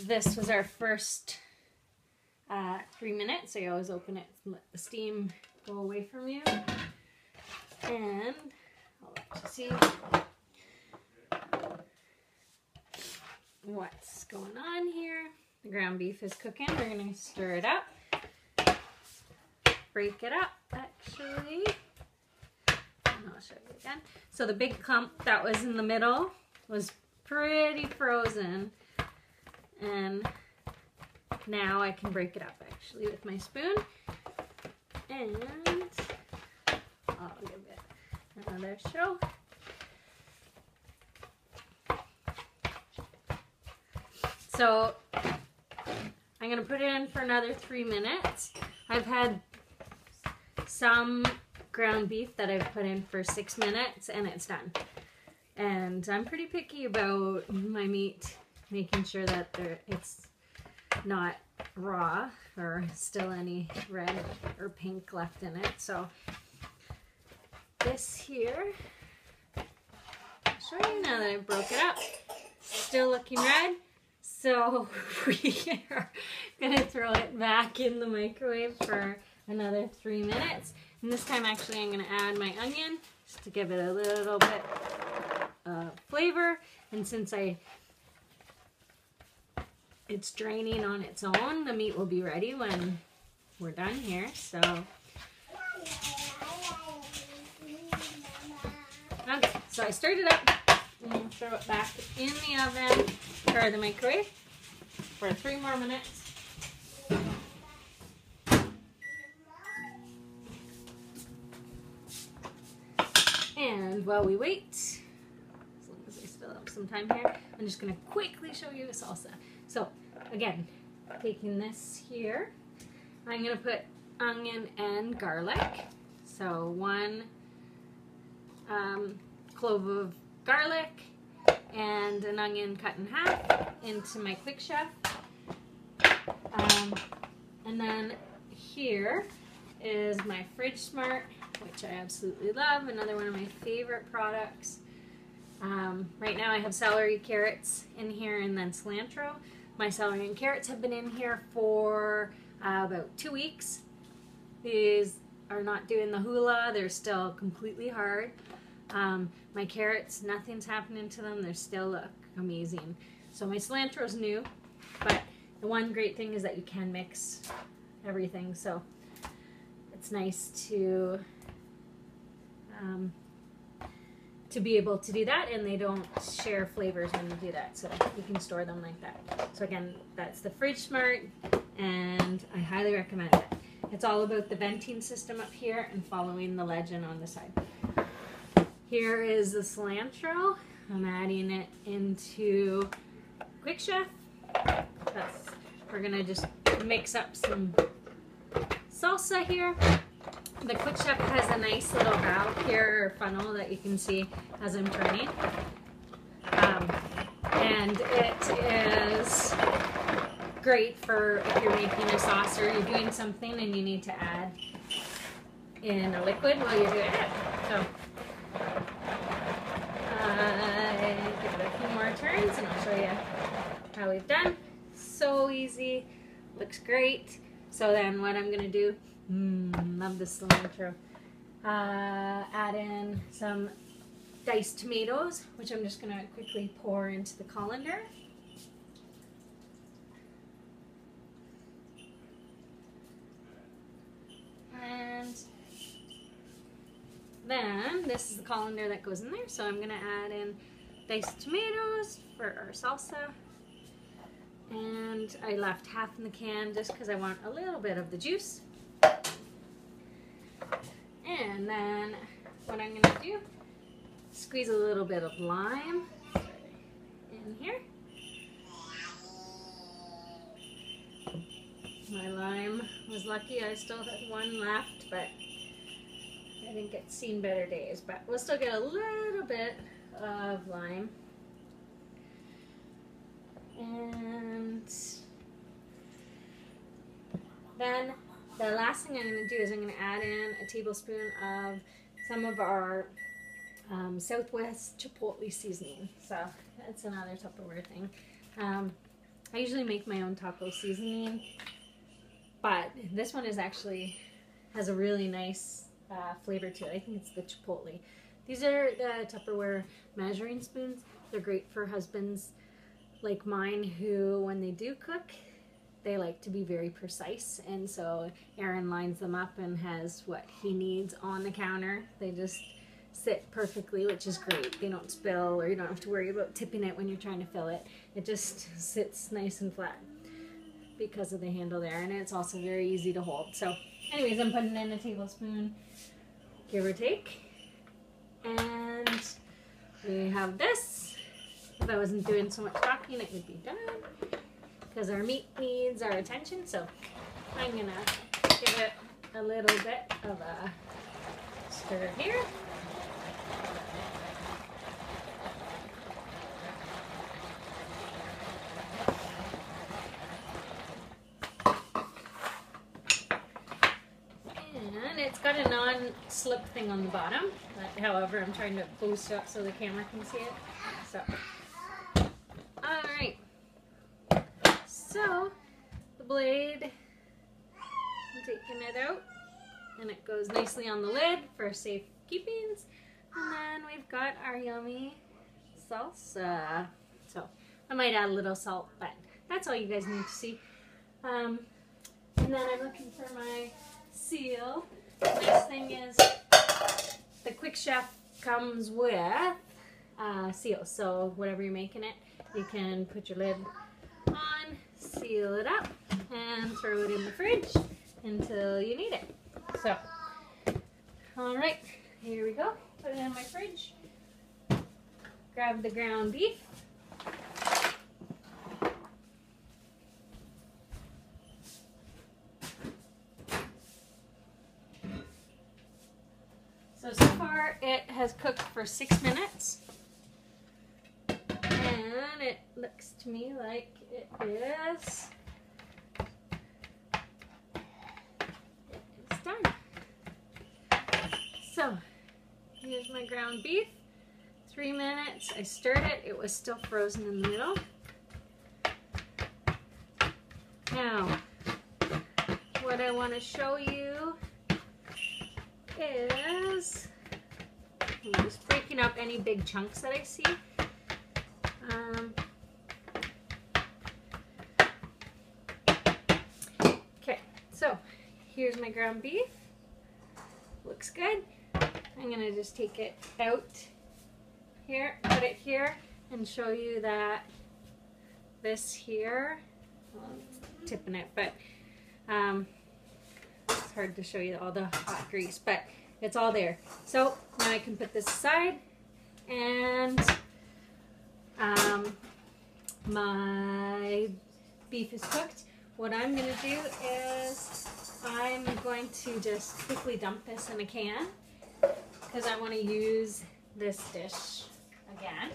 this was our first 3 minutes, so you always open it and let the steam go away from you. And I'll let you see what's going on here. The ground beef is cooking. We're going to stir it up. Break it up, actually. And I'll show you again. So the big clump that was in the middle was pretty frozen. And now I can break it up, actually, with my spoon. And I'll give it another show. So I'm going to put it in for another 3 minutes. I've had some ground beef that I've put in for 6 minutes and it's done. And I'm pretty picky about my meat, making sure that it's not raw or still any red or pink left in it. So this here, I'll show you now that I broke it up. Still looking red. So we are gonna throw it back in the microwave for another 3 minutes. And this time actually I'm gonna add my onion just to give it a little bit of flavor. And since it's draining on its own, the meat will be ready when we're done here. So, okay, so I stirred it up and throw it back in the oven or the microwave for 3 more minutes. And while we wait, as long as I still have some time here, I'm just going to quickly show you the salsa. So again, taking this here, I'm going to put onion and garlic. So 1 clove of garlic and an onion cut in half into my Quick Chef. And then here is my Fridge Smart, which I absolutely love, another one of my favorite products. Right now I have celery, carrots in here, and then cilantro. My celery and carrots have been in here for about 2 weeks. These are not doing the hula, they're still completely hard. My carrots, nothing's happening to them, they still look amazing. So my cilantro's new, but the one great thing is that you can mix everything, so it's nice to be able to do that, and they don't share flavors when you do that, so you can store them like that. So again, that's the Fridge Smart, and I highly recommend it. It's all about the venting system up here and following the legend on the side. Here is the cilantro. I'm adding it into Quick Chef. We're gonna just mix up some salsa here. The Quick Chef has a nice little valve here, or funnel, that you can see as I'm turning. And it is great for if you're making a sauce or you're doing something and you need to add in a liquid while you're doing it. So give it a few more turns and I'll show you how we've done. So easy, looks great. So then what I'm gonna do, love the cilantro, add in some diced tomatoes, which I'm just gonna quickly pour into the colander. And then this is the colander that goes in there, so I'm gonna add in diced tomatoes for our salsa. And I left half in the can just because I want a little bit of the juice. And then what I'm gonna do, squeeze a little bit of lime in here. My lime was lucky, I still had 1 left, but I think it's seen better days. But we'll still get a little bit of lime. And then the last thing I'm going to do is I'm going to add in a tablespoon of some of our Southwest Chipotle seasoning. So that's another Tupperware thing. I usually make my own taco seasoning, but this one is actually has a really nice flavor to it. I think it's the chipotle. These are the Tupperware measuring spoons. They're great for husbands like mine who, when they do cook, they like to be very precise, and so Aaron lines them up and has what he needs on the counter. They just sit perfectly, which is great. They don't spill, or you don't have to worry about tipping it when you're trying to fill it. It just sits nice and flat because of the handle there, and it's also very easy to hold. So anyways, I'm putting in a tablespoon, give or take, and we have this. If I wasn't doing so much talking, it would be done, because our meat needs our attention. So I'm gonna give it a little bit of a stir here. And it's got a non-slip thing on the bottom, but however, I'm trying to boost it up so the camera can see it. So, all right. So the blade, I'm taking it out, and it goes nicely on the lid for safe keepings. And then we've got our yummy salsa. So I might add a little salt, but that's all you guys need to see. And then I'm looking for my seal. The nice thing is the Quick Chef comes with seal. So whatever you're making it, you can put your lid on, seal it up, and throw it in the fridge until you need it. So, all right, here we go. Put it in my fridge. Grab the ground beef. So far it has cooked for 6 minutes. And it looks to me like it is done. So here's my ground beef. 3 minutes. I stirred it. It was still frozen in the middle. Now, what I want to show you is I'm just breaking up any big chunks that I see. Okay, so here's my ground beef. Looks good. I'm gonna just take it out here, put it here, and show you that this here, well, I'm tipping it, but it's hard to show you all the hot grease, but it's all there. So now I can put this aside, and my beef is cooked. What I'm going to do is I'm going to just quickly dump this in a can because I want to use this dish again.